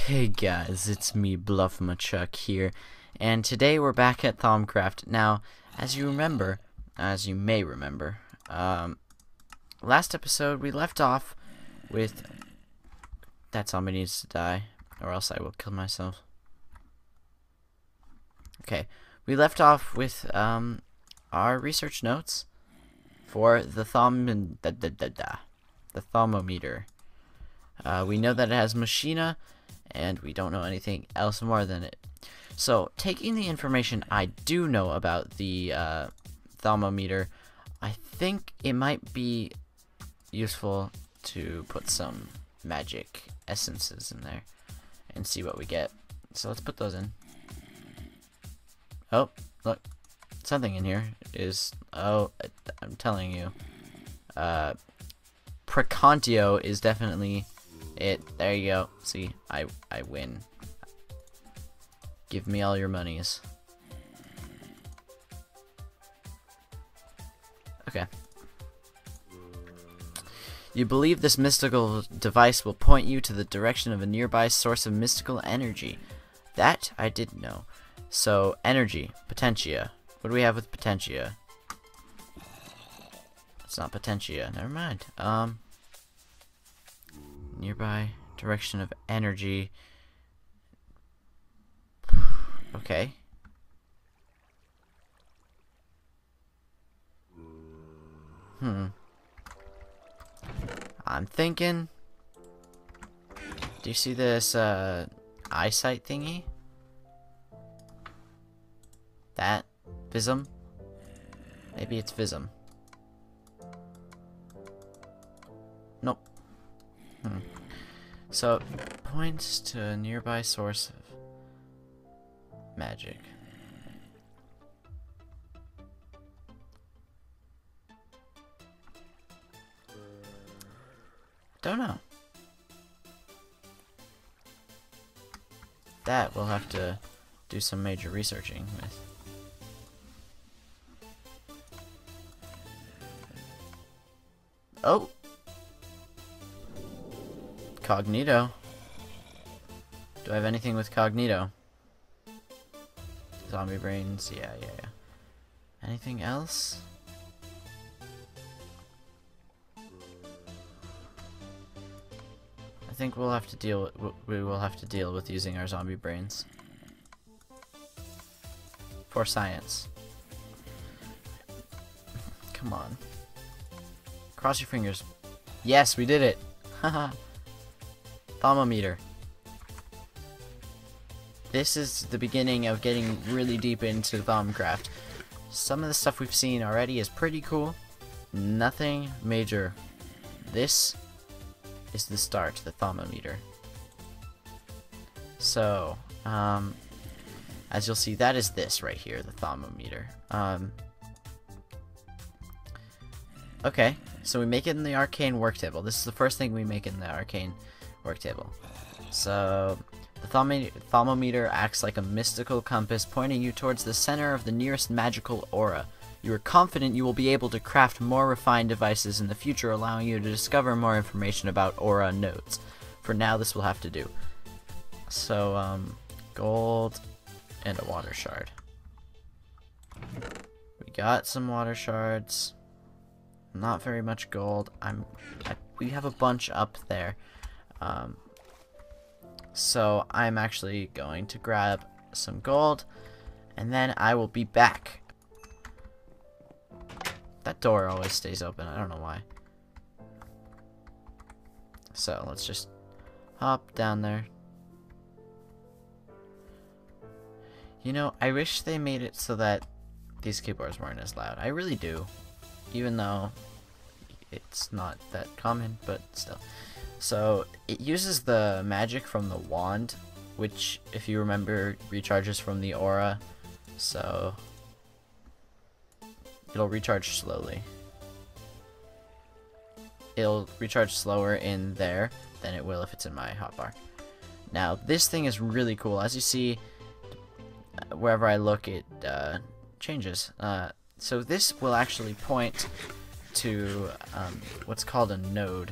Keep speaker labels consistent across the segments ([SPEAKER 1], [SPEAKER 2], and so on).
[SPEAKER 1] Hey guys, it's me, Bluffamuchuck here, and today we're back at Thaumcraft. Now, as you may remember, last episode we left off with... That zombie needs to die, or else I will kill myself. Okay, we left off with, our research notes for the Thermo Meter. We know that it has Machina, and we don't know anything else more than it. So, taking the information I do know about the Thermo Meter, I think it might be useful to put some magic essences in there and see what we get. So let's put those in. Oh, look, something in here is, oh, I'm telling you, Potentia is definitely it. There you go. See, I win. Give me all your monies. Okay. You believe this mystical device will point you to the direction of a nearby source of mystical energy. That I didn't know. So, energy. Potentia. What do we have with Potentia? It's not Potentia. Never mind. Nearby direction of energy. Okay. I'm thinking. Do you see this eyesight thingy? That Vism? Maybe it's Vism. Nope. So, points to a nearby source of magic. Don't know. That we'll have to do some major researching with. Oh! Cognito. Do I have anything with Cognito? Zombie brains, yeah. Anything else? I think we'll have to deal. We will have to deal with using our zombie brains for science. Come on. Cross your fingers. Yes, we did it. Haha. Thermo Meter. This is the beginning of getting really deep into Thaumcraft. Some of the stuff we've seen already is pretty cool. Nothing major. This is the start, the Thermo Meter. So, as you'll see, that is this right here, the Thermo Meter. Okay, so we make it in the Arcane work table. This is the first thing we make in the Arcane work table. So, the Thermo Meter acts like a mystical compass pointing you towards the center of the nearest magical aura. You are confident you will be able to craft more refined devices in the future, allowing you to discover more information about aura nodes. For now, this will have to do. So, gold and a water shard. We got some water shards. Not very much gold. We have a bunch up there. So I'm actually going to grab some gold, and then I will be back. That door always stays open. I don't know why. So let's just hop down there. You know, I wish they made it so that these keyboards weren't as loud. I really do. Even though it's not that common, but still. So, it uses the magic from the wand, which, if you remember, recharges from the aura. So, it'll recharge slowly. It'll recharge slower in there than it will if it's in my hotbar. Now, this thing is really cool. As you see, wherever I look, it changes. So this will actually point to what's called a node.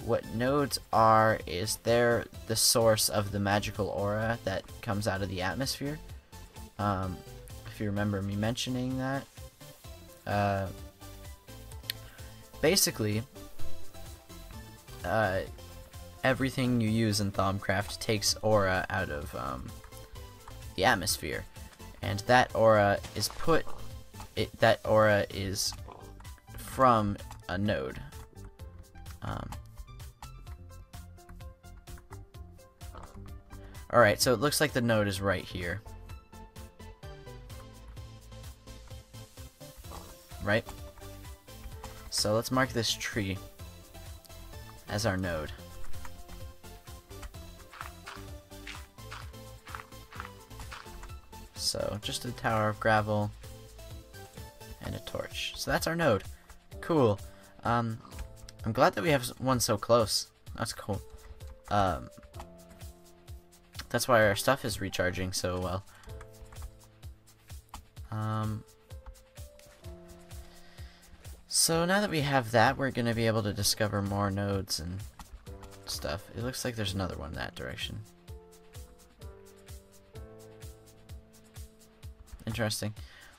[SPEAKER 1] what nodes are is they're the source of the magical aura that comes out of the atmosphere. If you remember me mentioning that. Basically, everything you use in Thaumcraft takes aura out of the atmosphere, and that aura is from a node. Alright, so it looks like the node is right here. Right? So let's mark this tree as our node. So just a tower of gravel and a torch. So that's our node. Cool. I'm glad that we have one so close. That's cool. That's why our stuff is recharging so well. So now that we have that, we're going to be able to discover more nodes and stuff. It looks like there's another one that direction. Interesting.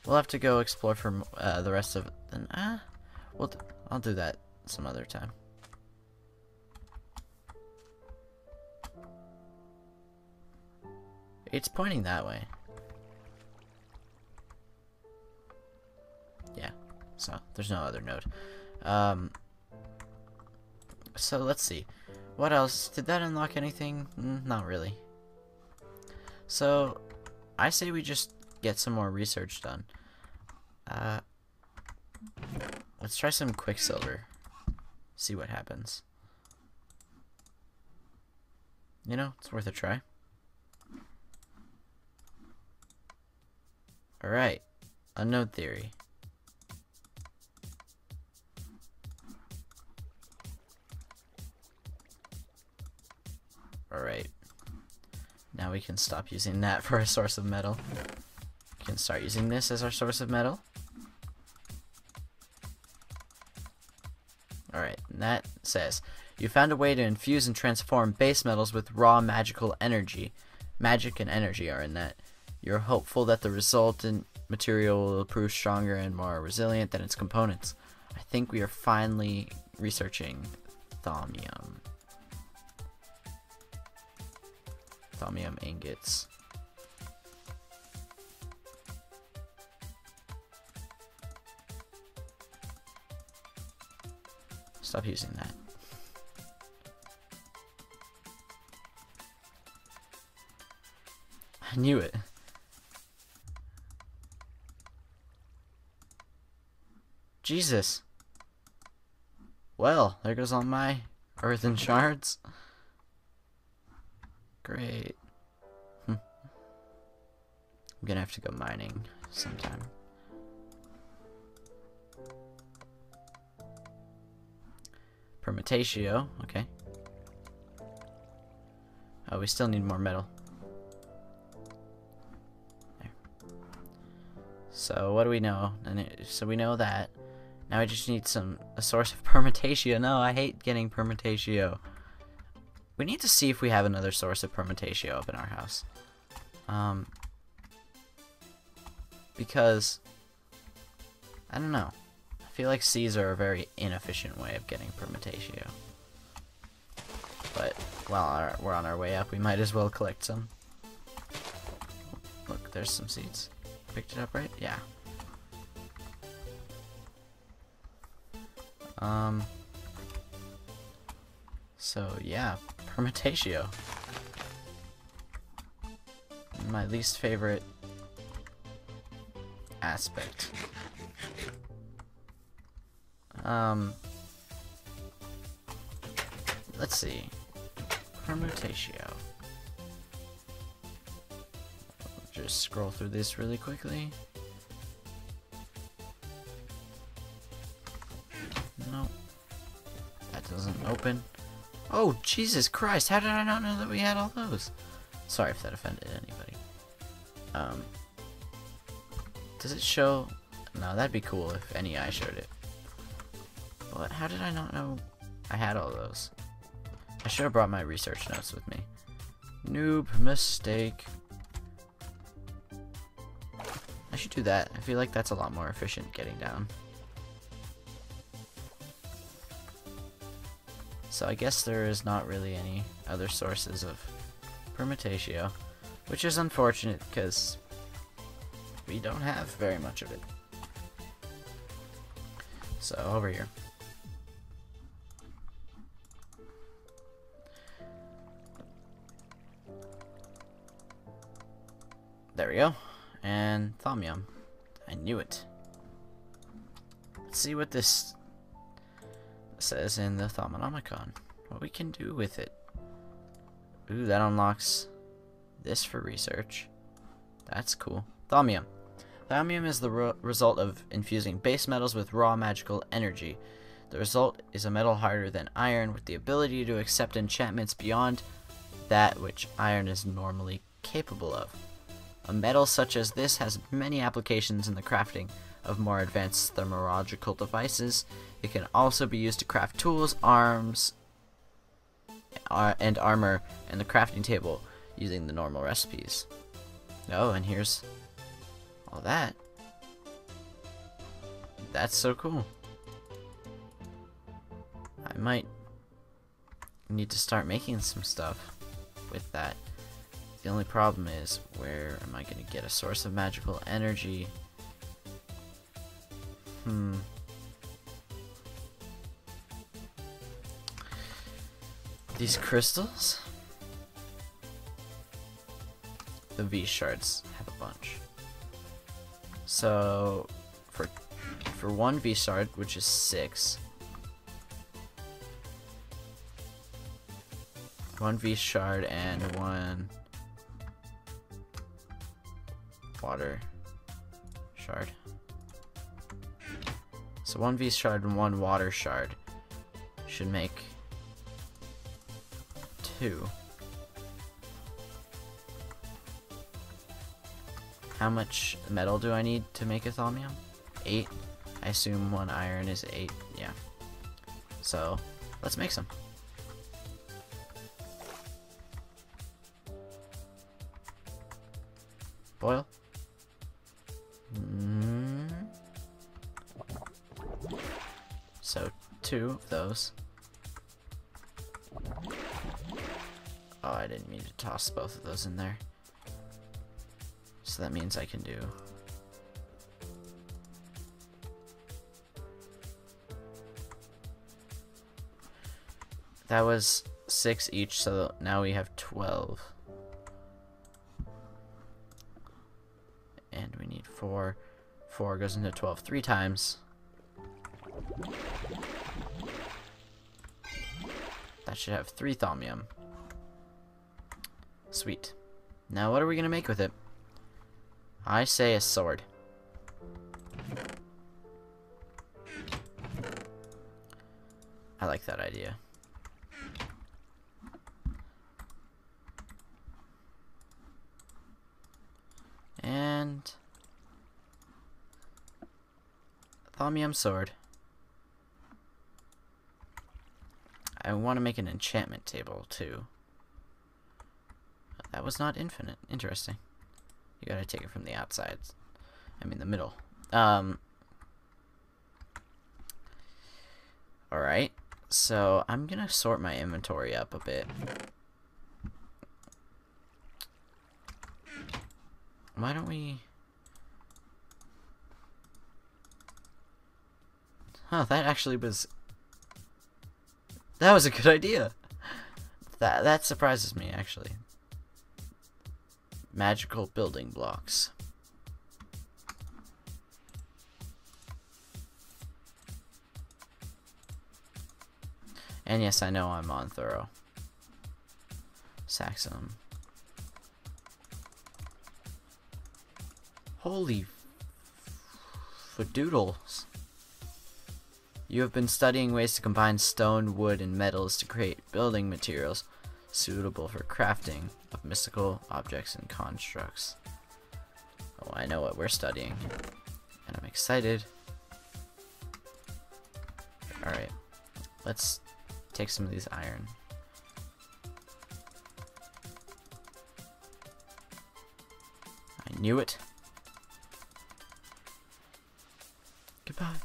[SPEAKER 1] We'll have to go explore for the rest of it. Then, I'll do that some other time. It's pointing that way. Yeah. So there's no other node. So let's see. What else? Did that unlock anything? Not really. So I say we just get some more research done. Let's try some Quicksilver. See what happens. You know, it's worth a try. Alright. Anode Theory. Alright. Now we can stop using that for a source of metal. We can start using this as our source of metal. Alright, and that says, you found a way to infuse and transform base metals with raw magical energy. Magic and energy are in that. You're hopeful that the resultant material will prove stronger and more resilient than its components. I think we are finally researching Thaumium. Thaumium ingots. Stop using that. I knew it. Jesus. Well, there goes all my earthen shards. Great. I'm gonna have to go mining sometime. Potentia, okay. Oh, we still need more metal. There. So what do we know? So we know that. Now I just need a source of Potentia. No, I hate getting Potentia. We need to see if we have another source of Potentia up in our house. Because I don't know. I feel like seas are a very inefficient way of getting Potentia. But while we're on our way up, we might as well collect some. Look, there's some seeds. Picked it up, right? Yeah. So yeah, Potentia. My least favorite aspect. Let's see. Potentia. Just scroll through this really quickly. Nope. That doesn't open. Oh, Jesus Christ, how did I not know that we had all those? Sorry if that offended anybody. Does it show? No, that'd be cool if NEI showed it. But how did I not know I had all those? I should have brought my research notes with me. Noob mistake. I should do that. I feel like that's a lot more efficient getting down. So I guess there is not really any other sources of Permutatio, which is unfortunate because we don't have very much of it. So over here. There we go. And Thaumium. I knew it. Let's see what this says in the Thaumonomicon. What we can do with it. Ooh, that unlocks this for research. That's cool. Thaumium. Thaumium is the result of infusing base metals with raw magical energy. The result is a metal harder than iron with the ability to accept enchantments beyond that which iron is normally capable of. A metal such as this has many applications in the crafting of more advanced thermological devices. It can also be used to craft tools, arms, and armor in the crafting table using the normal recipes. Oh, and here's all that. That's so cool. I might need to start making some stuff with that. The only problem is, where am I going to get a source of magical energy? These crystals? The V shards have a bunch. So, for one V shard, which is 6, one V shard and one water shard. So one V shard and one water shard should make 2. How much metal do I need to make a Thaumium? 8. I assume one iron is 8. Yeah. So let's make some. Boil. So 2 of those. Oh, I didn't mean to toss both of those in there. So that means I can do that was 6 each, so now we have 12. And we need 4. 4 goes into 12 3 times. That should have 3 Thaumium. Sweet. Now what are we gonna make with it? I say a sword. I like that idea. And Thaumium sword. I want to make an enchantment table too. That was not infinite. Interesting. You gotta take it from the outside. I mean the middle. Alright. So I'm gonna sort my inventory up a bit. Why don't we... Huh, that actually was... That was a good idea. That surprises me, actually. Magical building blocks. And yes, I know I'm on thorough. Saxum. Holy fadoodles. You have been studying ways to combine stone, wood, and metals to create building materials suitable for crafting of mystical objects and constructs. Oh, I know what we're studying. And I'm excited. Alright. Let's take some of these iron. knew it. Goodbye.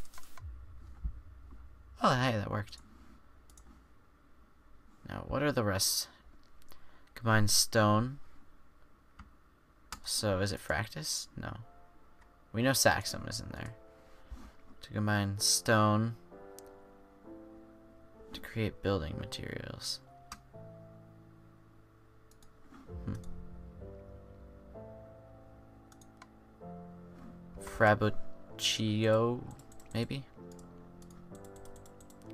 [SPEAKER 1] Oh, hey, that worked. Now, what are the rest? Combine stone. So, is it Fractus? No. We know Saxum is in there. To combine stone to create building materials. Frappuccino, maybe?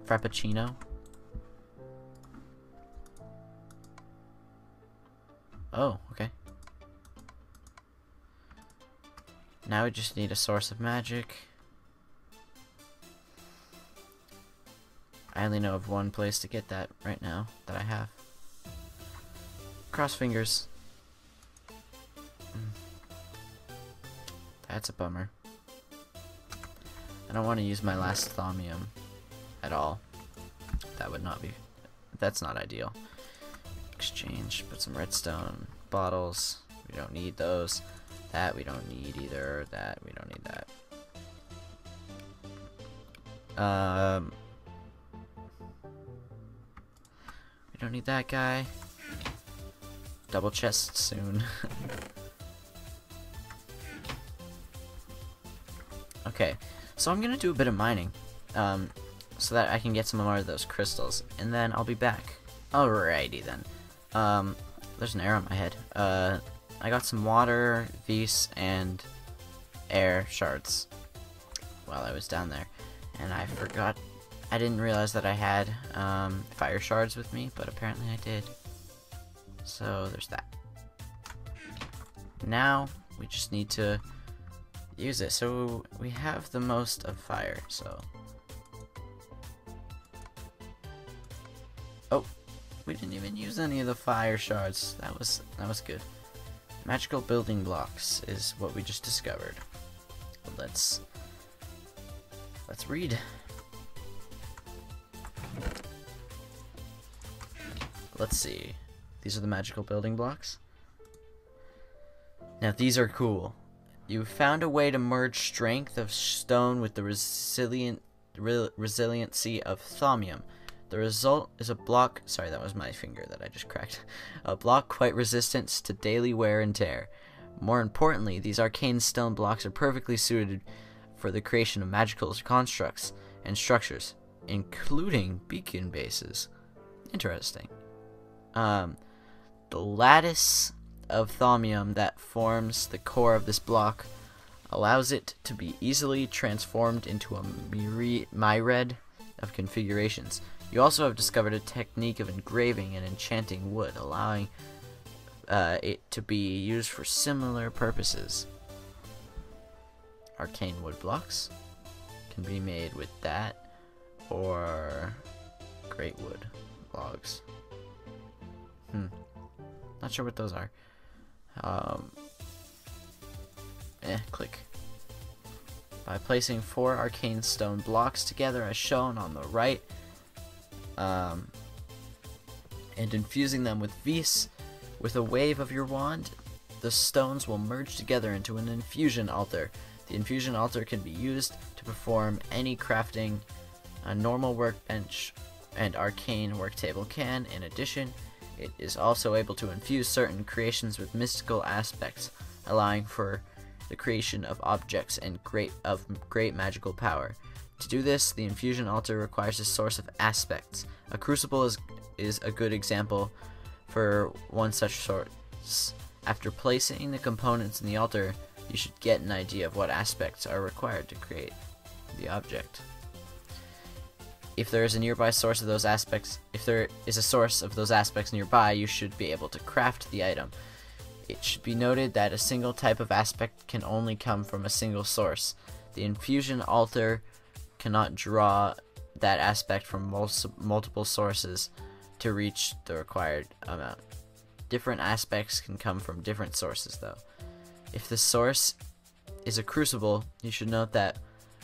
[SPEAKER 1] Frappuccino? Oh, okay. Now we just need a source of magic. I only know of one place to get that right now that I have. Cross fingers. That's a bummer. I don't want to use my last Thaumium at all. That would not be... That's not ideal. Exchange. Put some redstone. Bottles. We don't need those. That we don't need either. That we don't need that. We don't need that guy. Double chest soon. Okay, so I'm gonna do a bit of mining, so that I can get some more of those crystals, and then I'll be back. Alrighty then. There's an arrow on my head. I got some water, vis, and air shards while I was down there, and I forgot. I didn't realize that I had fire shards with me, but apparently I did. So there's that. Now we just need to use it. So we have the most of fire, so. Oh, we didn't even use any of the fire shards. That was good. Magical building blocks is what we just discovered. Let's read. Let's see. These are the magical building blocks. Now these are cool. You found a way to merge strength of stone with the resiliency of thaumium. The result is a block. Sorry, that was my finger that I just cracked. A block quite resistant to daily wear and tear. More importantly, these arcane stone blocks are perfectly suited for the creation of magical constructs and structures, including beacon bases. Interesting. The lattice of thaumium that forms the core of this block allows it to be easily transformed into a myriad of configurations. You also have discovered a technique of engraving and enchanting wood, allowing it to be used for similar purposes. Arcane wood blocks can be made with that, or great wood logs. Not sure what those are. Click. By placing 4 arcane stone blocks together as shown on the right, and infusing them with vis, with a wave of your wand, the stones will merge together into an infusion altar. The infusion altar can be used to perform any crafting a normal workbench and arcane work table can. In addition, it is also able to infuse certain creations with mystical aspects, allowing for the creation of objects and great magical power. To do this, the infusion altar requires a source of aspects. A crucible is a good example for one such source. After placing the components in the altar, you should get an idea of what aspects are required to create the object. If there is a nearby source of those aspects, if there is a source of those aspects nearby, you should be able to craft the item. It should be noted that a single type of aspect can only come from a single source. The infusion altar cannot draw that aspect from multiple sources to reach the required amount. Different aspects can come from different sources, though. If the source is a crucible, you should note that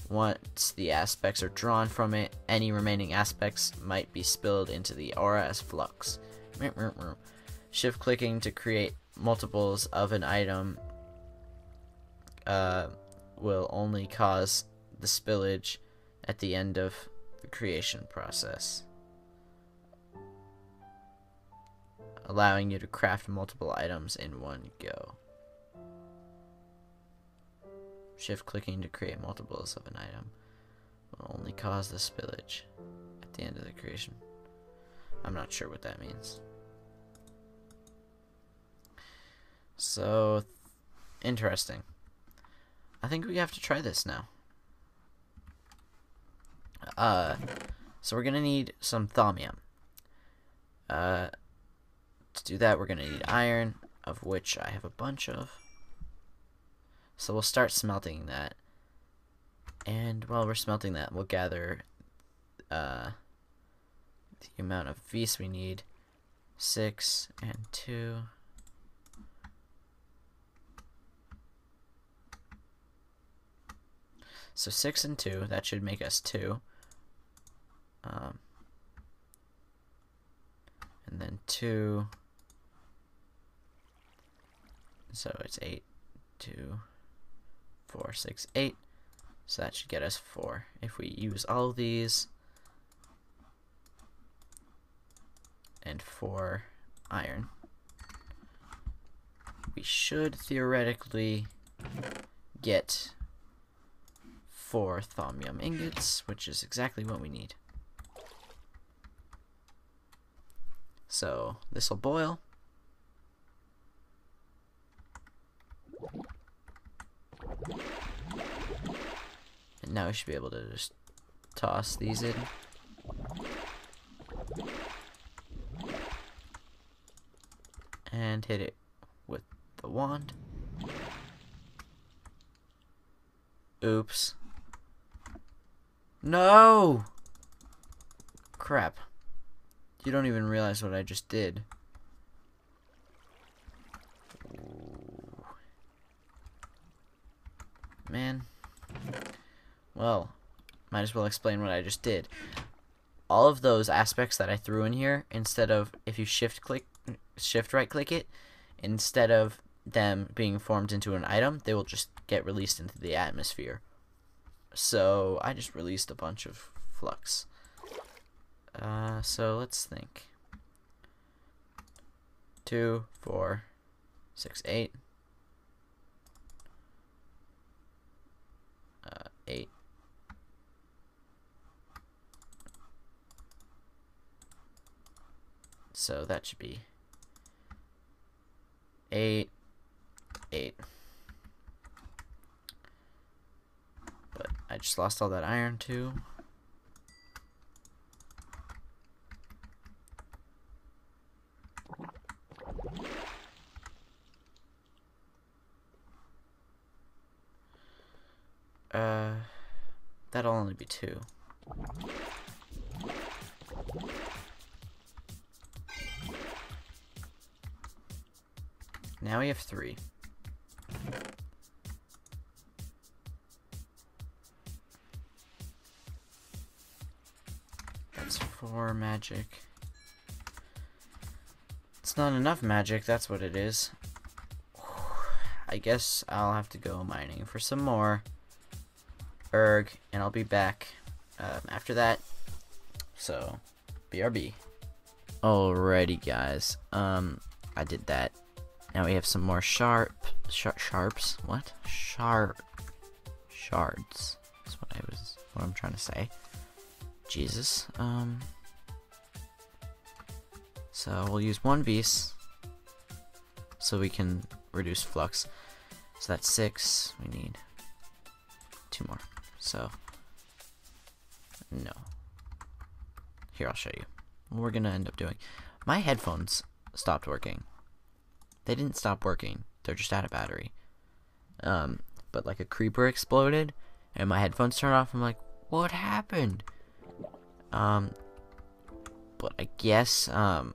[SPEAKER 1] once the aspects are drawn from it, any remaining aspects might be spilled into the aura as flux. Shift clicking to create multiples of an item will only cause the spillage at the end of the creation process, allowing you to craft multiple items in one go. Shift clicking to create multiples of an item will only cause the spillage at the end of the creation. I'm not sure what that means. So, interesting. I think we have to try this now. So we're gonna need some Thaumium. To do that, we're gonna need iron, of which I have a bunch of. So we'll start smelting that. And while we're smelting that, we'll gather the amount of vis we need. 6 and 2. So 6 and 2, that should make us 2. And then 2. So it's 8, 2, 4, 6, 8. So that should get us 4. If we use all of these and 4 iron, we should theoretically get 4 Thaumium ingots, which is exactly what we need. So this will boil. And now we should be able to just toss these in. And hit it with the wand. Oops. No! Crap. You don't even realize what I just did. Ooh. Man. Well, might as well explain what I just did. All of those aspects that I threw in here, instead of, if you shift right click it, instead of them being formed into an item, they will just get released into the atmosphere. So I just released a bunch of flux. So let's think. 2, 4, 6, 8. 8. So that should be 8, 8. But I just lost all that iron too. That'll only be 2. Now we have 3. That's 4 magic. It's not enough magic, that's what it is. I guess I'll have to go mining for some more. And I'll be back after that. So, BRB. Alrighty, guys. I did that. Now we have some more sharps. What? Shards. That's what I'm trying to say. Jesus. So we'll use 1 vis so we can reduce flux. So that's 6. We need 2 more. So no. Here, I'll show you what we're gonna end up doing. My headphones stopped working. They didn't stop working. They're just out of battery. But like a creeper exploded and my headphones turned off. I'm like, what happened? But I guess the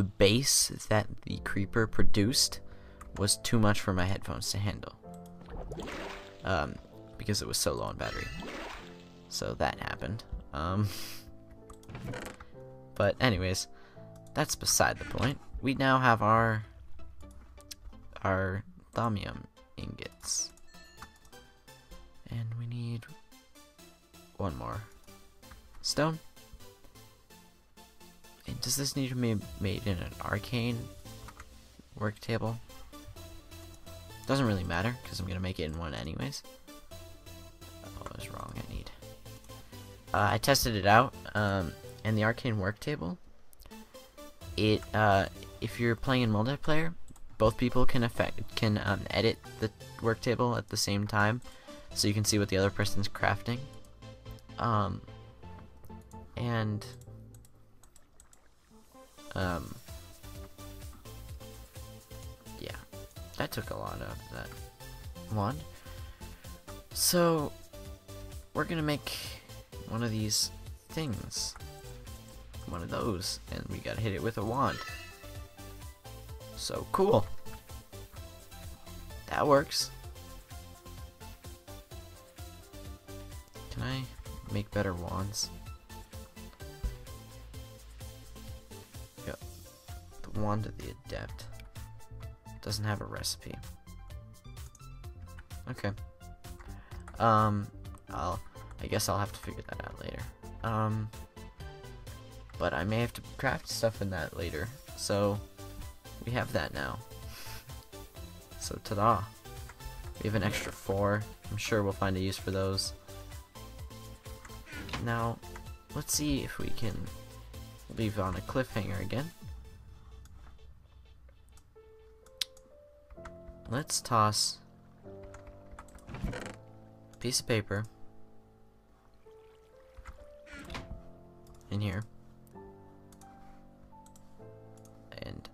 [SPEAKER 1] bass that the creeper produced was too much for my headphones to handle. Because it was so low on battery. So that happened. But anyways, that's beside the point. We now have our Thaumium ingots. And we need one more stone. And does this need to be made in an Arcane work table? Doesn't really matter, because I'm going to make it in one anyways. Oh, I was wrong. I need... I tested it out, and the Arcane work table, it, if you're playing in multiplayer, both people can edit the work table at the same time, so you can see what the other person's crafting. Yeah, that took a lot of that wand. So, we're gonna make one of these things. One of those, and we gotta hit it with a wand. So cool. That works. Can I make better wands? Yep. The wand of the adept doesn't have a recipe. Okay. I guess I'll have to figure that out later. But I may have to craft stuff in that later. So we have that now. So ta-da. We have an extra 4. I'm sure we'll find a use for those. Now, let's see if we can leave on a cliffhanger again. Let's toss a piece of paper in here. And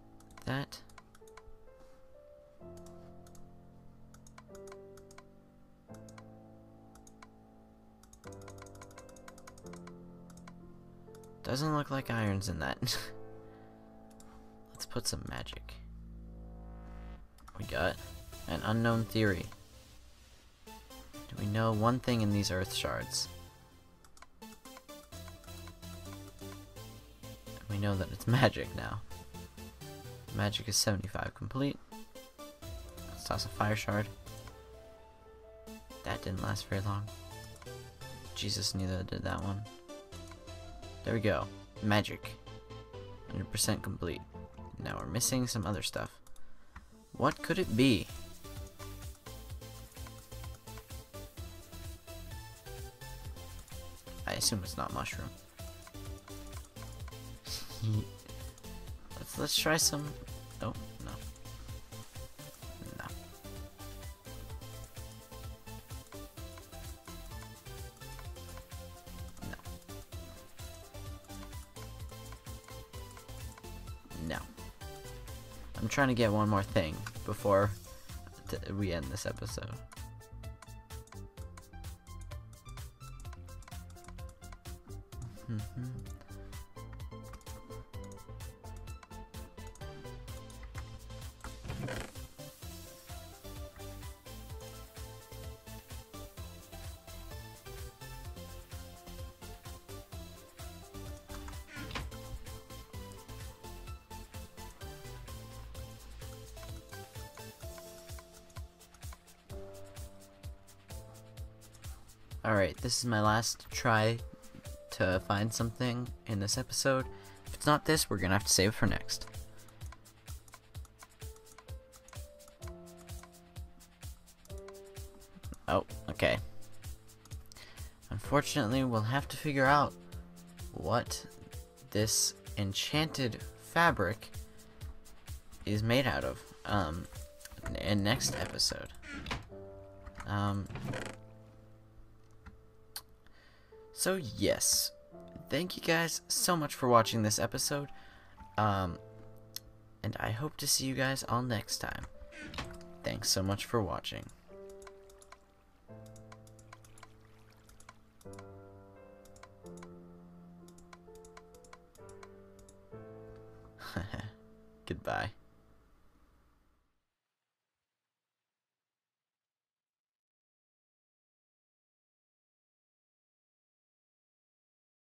[SPEAKER 1] that. Doesn't look like iron's in that. Let's put some magic. We got an unknown theory. Do we know one thing in these earth shards? We know that it's magic now. Magic is 75 complete. Let's toss a fire shard. That didn't last very long. Jesus, neither did that one. There we go. Magic. 100% complete. Now we're missing some other stuff. What could it be? I assume it's not mushroom. Let's try some. Oh no. No. No. No. I'm trying to get one more thing before we end this episode. Alright, this is my last try to find something in this episode. If it's not this, we're gonna have to save it for next. Oh, okay. Unfortunately, we'll have to figure out what this enchanted fabric is made out of in next episode. So yes, thank you guys so much for watching this episode, and I hope to see you guys all next time. Thanks so much for watching. Goodbye.